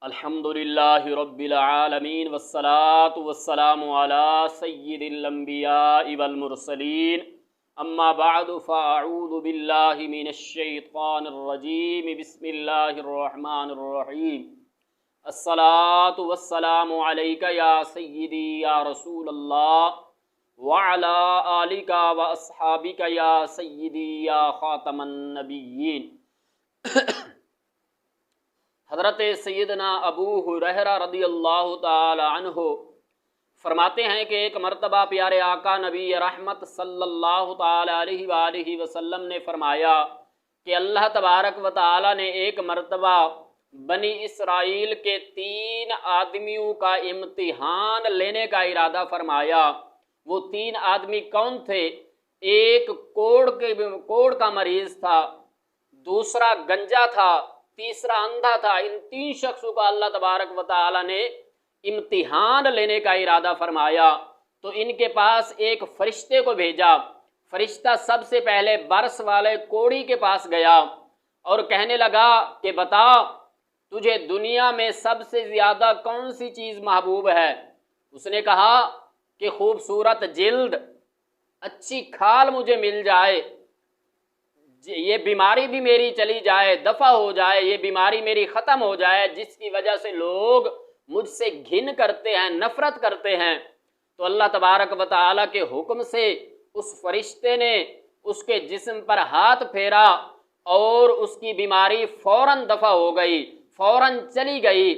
الحمدللہ رب العالمین والصلاة والسلام علی سید الانبیاء والمرسلین اما بعد فاعوذ باللہ من الشیطان الرجیم بسم اللہ الرحمن الرحیم الصلاة والسلام علیک یا سیدی یا رسول اللہ وعلی آلک واصحابک یا سیدی یا خاتم النبیین۔ حضرت سیدنا ابو ہریرہ رضی اللہ تعالی عنہ فرماتے ہیں کہ ایک مرتبہ پیارے آقا نبی رحمت صلی اللہ تعالی علیہ وآلہ وسلم نے فرمایا کہ اللہ تبارک و تعالی نے ایک مرتبہ بنی اسرائیل کے 3 آدمیوں کا امتحان لینے کا ارادہ فرمایا۔ وہ 3 آدمی کون تھے؟ ایک کوڑ کا مریض تھا، دوسرا گنجا تھا، تیسرا اندھا تھا۔ ان 3 شخصوں کا اللہ تبارک و تعالی نے امتحان لینے کا ارادہ فرمایا تو ان کے پاس ایک فرشتے کو بھیجا۔ فرشتہ سب سے پہلے برس والے کوڑی کے پاس گیا اور کہنے لگا کہ بتا تجھے دنیا میں سب سے زیادہ کون سی چیز محبوب ہے؟ اس نے کہا کہ خوبصورت جلد، اچھی کھال مجھے مل جائے، یہ بیماری بھی میری چلی جائے، دفع ہو جائے، یہ بیماری میری ختم ہو جائے جس کی وجہ سے لوگ مجھ سے گھن کرتے ہیں، نفرت کرتے ہیں۔ تو اللہ تبارک و تعالیٰ کے حکم سے اس فرشتے نے اس کے جسم پر ہاتھ پھیرا اور اس کی بیماری فوراً دفع ہو گئی، فوراً چلی گئی،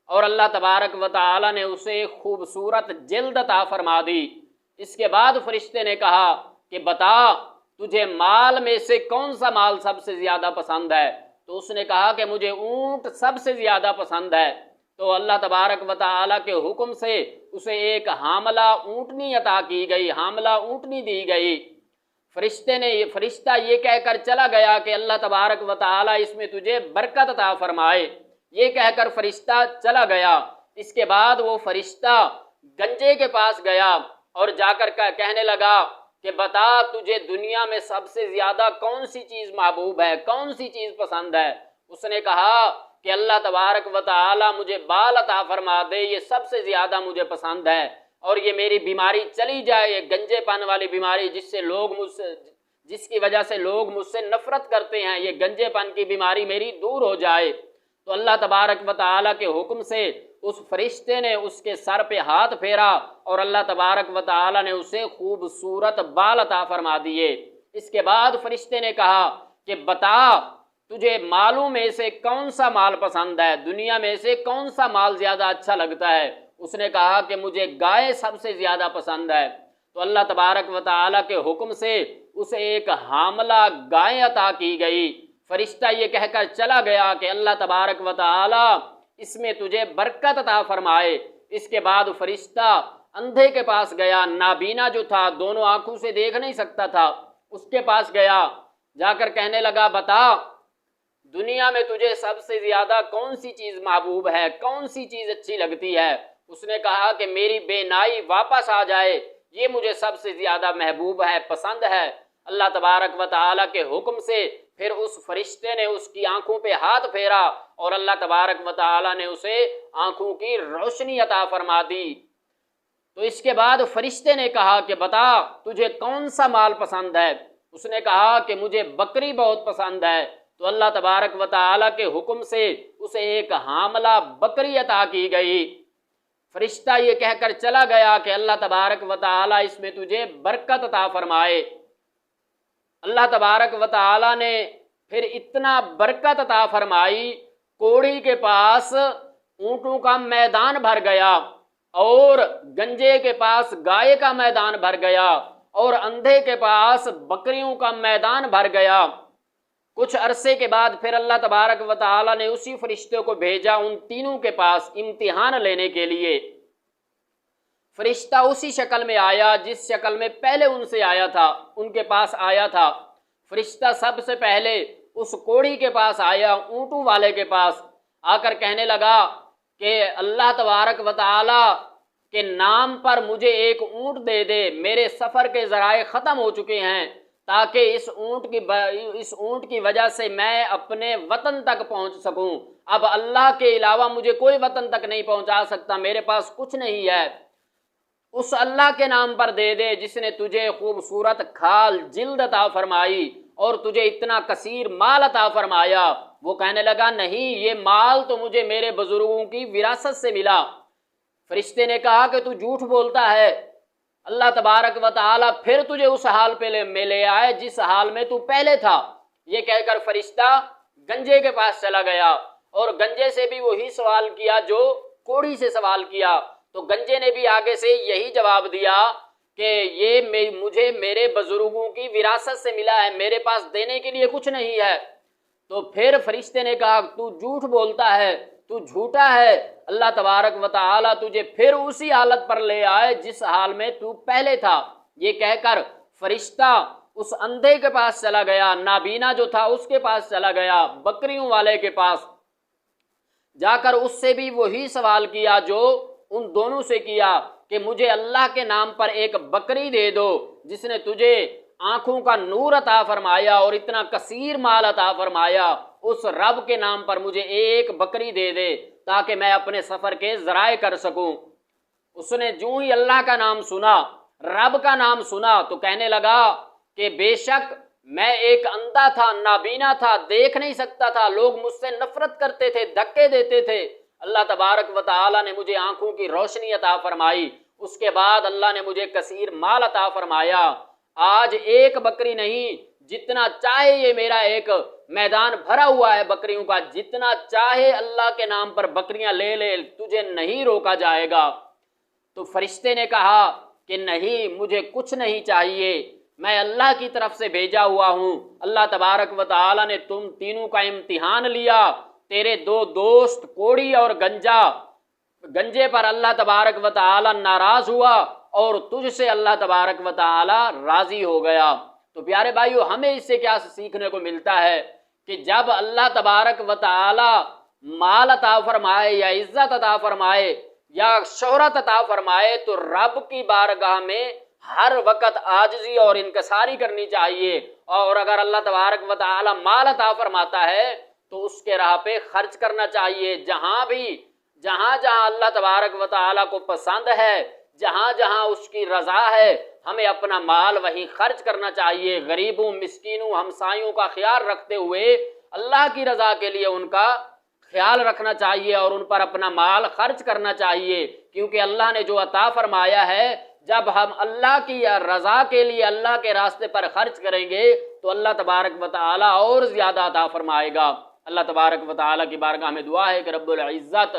اور اللہ تبارک و تعالیٰ نے اسے خوبصورت جلد عطا فرما دی۔ اس کے بعد فرشتے نے کہا کہ بتا تجھے مال میں سے کون سا مال سب سے زیادہ پسند ہے؟ تو اس نے کہا کہ مجھے اونٹ سب سے زیادہ پسند ہے۔ تو اللہ تبارک و تعالیٰ کے حکم سے اسے ایک حاملہ اونٹنی عطا کی گئی، حاملہ اونٹنی دی گئی۔ فرشتہ یہ کہہ کر چلا گیا کہ اللہ تبارک و تعالیٰ اس میں تجھے برکت عطا فرمائے، یہ کہہ کر فرشتہ چلا گیا۔ اس کے بعد وہ فرشتہ گنجے کے پاس گیا اور جا کر کہنے لگا کہ بتا تجھے دنیا میں سب سے زیادہ کون سی چیز محبوب ہے، کون سی چیز پسند ہے؟ اس نے کہا کہ اللہ تبارک و تعالی مجھے بال عطا فرما دے، یہ سب سے زیادہ مجھے پسند ہے، اور یہ میری بیماری چلی جائے، یہ گنجے پن والی بیماری جس کی وجہ سے لوگ مجھ سے نفرت کرتے ہیں، یہ گنجے پن کی بیماری میری دور ہو جائے۔ تو اللہ تبارک و تعالی کے حکم سے اس فرشتے نے اس کے سر پہ ہاتھ پھیرا اور اللہ تبارک و تعالی نے اسے خوبصورت بال عطا فرما دیے۔ اس کے بعد فرشتے نے کہا کہ بتا تجھے مالوں میں سے کون سا مال پسند ہے، دنیا میں سے کون سا مال زیادہ اچھا لگتا ہے؟ اس نے کہا کہ مجھے گائے سب سے زیادہ پسند ہے۔ تو اللہ تبارک و تعالی کے حکم سے اسے ایک حاملہ گائے عطا کی گئی۔ فرشتہ یہ کہہ کر چلا گیا کہ اللہ تبارک و تعالی اس میں تجھے برکت عطا فرمائے۔ اس کے بعد فرشتہ اندھے کے پاس گیا، نابینا جو تھا، دونوں آنکھوں سے دیکھ نہیں سکتا تھا، اس کے پاس گیا، جا کر کہنے لگا بتا دنیا میں تجھے سب سے زیادہ کون سی چیز محبوب ہے، کون سی چیز اچھی لگتی ہے؟ اس نے کہا کہ میری بینائی واپس آ جائے، یہ مجھے سب سے زیادہ محبوب ہے، پسند ہے۔ اللہ تبارک و تعالیٰ کے حکم سے پھر اس فرشتے نے اس کی آنکھوں پہ ہاتھ پھیرا اور اللہ تبارک و تعالیٰ نے اسے آنکھوں کی روشنی عطا فرما دی۔ تو اس کے بعد فرشتے نے کہا کہ بتا تجھے کون سا مال پسند ہے؟ اس نے کہا کہ مجھے بکری بہت پسند ہے۔ تو اللہ تبارک و تعالیٰ کے حکم سے اسے ایک حاملہ بکری عطا کی گئی۔ فرشتہ یہ کہہ کر چلا گیا کہ اللہ تبارک و تعالیٰ اس میں تجھے برکت عطا فرمائے۔ اللہ تبارک و تعالیٰ نے پھر اتنا برکت عطا فرمائی، کوڑی کے پاس اونٹوں کا میدان بھر گیا، اور گنجے کے پاس گائے کا میدان بھر گیا، اور اندھے کے پاس بکریوں کا میدان بھر گیا۔ کچھ عرصے کے بعد پھر اللہ تبارک و تعالیٰ نے اسی فرشتے کو بھیجا ان تینوں کے پاس امتحان لینے کے لیے۔ فرشتہ اسی شکل میں آیا جس شکل میں پہلے ان سے آیا تھا، ان کے پاس آیا تھا۔ فرشتہ سب سے پہلے اس کوڑی کے پاس آیا، اونٹوں والے کے پاس آ کر کہنے لگا کہ اللہ تبارک و تعالی کے نام پر مجھے ایک اونٹ دے دے، میرے سفر کے ذرائع ختم ہو چکے ہیں۔ تاکہ اس اونٹ کی وجہ سے میں اپنے وطن تک پہنچ سکوں۔ اب اللہ کے علاوہ مجھے کوئی وطن تک نہیں پہنچا سکتا، میرے پاس کچھ نہیں ہے، اس اللہ کے نام پر دے دے جس نے تجھے خوبصورت کھال جلد عطا فرمائی اور تجھے اتنا کثیر مال عطا فرمایا۔ وہ کہنے لگا نہیں، یہ مال تو مجھے میرے بزرگوں کی وراثت سے ملا۔ فرشتے نے کہا کہ تو جھوٹ بولتا ہے، اللہ تبارک و تعالی پھر تجھے اس حال پہ لے آئے جس حال میں تو پہلے تھا۔ یہ کہہ کر فرشتہ گنجے کے پاس چلا گیا اور گنجے سے بھی وہی سوال کیا جو کوڑی سے سوال کیا، تو گنجے نے بھی آگے سے یہی جواب دیا کہ یہ مجھے میرے بزرگوں کی وراثت سے ملا ہے، میرے پاس دینے کے لیے کچھ نہیں ہے۔ تو پھر فرشتے نے کہا تو جھوٹ بولتا ہے، تو جھوٹا ہے، اللہ تبارک و تعالی تجھے پھر اسی حالت پر لے آئے جس حال میں تو پہلے تھا۔ یہ کہہ کر فرشتہ اس اندھے کے پاس چلا گیا، نابینا جو تھا اس کے پاس چلا گیا، بکریوں والے کے پاس جا کر اس سے بھی وہی سوال کیا جو ان دونوں سے کیا کہ مجھے اللہ کے نام پر ایک بکری دے دو جس نے تجھے آنکھوں کا نور عطا فرمایا اور اتنا کثیر مال عطا فرمایا، اس رب کے نام پر مجھے ایک بکری دے دے تاکہ میں اپنے سفر کے ذرائع کر سکوں۔ اس نے جو ہی اللہ کا نام سنا، رب کا نام سنا، تو کہنے لگا کہ بے شک میں ایک اندھا تھا، نابینا تھا، دیکھ نہیں سکتا تھا، لوگ مجھ سے نفرت کرتے تھے، دھکے دیتے تھے، اللہ تبارک و تعالی نے مجھے آنکھوں کی روشنی عطا فرمائی، اس کے بعد اللہ نے مجھے کثیر مال عطا فرمایا۔ آج ایک بکری نہیں، جتنا چاہے یہ میرا ایک میدان بھرا ہوا ہے بکریوں کا، جتنا چاہے اللہ کے نام پر بکریاں لے لے، تجھے نہیں روکا جائے گا۔ تو فرشتے نے کہا کہ نہیں، مجھے کچھ نہیں چاہیے، میں اللہ کی طرف سے بھیجا ہوا ہوں، اللہ تبارک و تعالی نے تم تینوں کا امتحان لیا، تیرے دو دوست کوڑی اور گنجے پر اللہ تبارک و تعالی ناراض ہوا اور تجھ سے اللہ تبارک و تعالی راضی ہو گیا۔ تو پیارے بھائیو، ہمیں اس سے کیا سیکھنے کو ملتا ہے کہ جب اللہ تبارک و تعالی مال عطا فرمائے یا عزت عطا فرمائے یا شہرت عطا فرمائے تو رب کی بارگاہ میں ہر وقت عاجزی اور انکساری کرنی چاہیے، اور اگر اللہ تبارک و تعالی مال عطا فرماتا ہے تو اس کے راہ پہ خرچ کرنا چاہیے۔ جہاں اللہ تبارک و تعالی کو پسند ہے، جہاں اس کی رضا ہے، ہمیں اپنا مال وہیں خرچ کرنا چاہیے، غریبوں، مسکینوں، ہمسایوں کا خیال رکھتے ہوئے اللہ کی رضا کے لیے ان کا خیال رکھنا چاہیے اور ان پر اپنا مال خرچ کرنا چاہیے، کیونکہ اللہ نے جو عطا فرمایا ہے جب ہم اللہ کی رضا کے لیے اللہ کے راستے پر خرچ کریں گے تو اللہ تبارک و تعالی اور زیادہ عطا فرمائے گا۔ اللہ تبارک و تعالی کی بارگاہ میں دعا ہے کہ رب العزت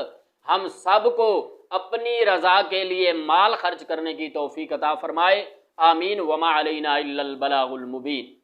ہم سب کو اپنی رضا کے لیے مال خرچ کرنے کی توفیق عطا فرمائے، آمین۔ وما علینا الا البلاغ المبین۔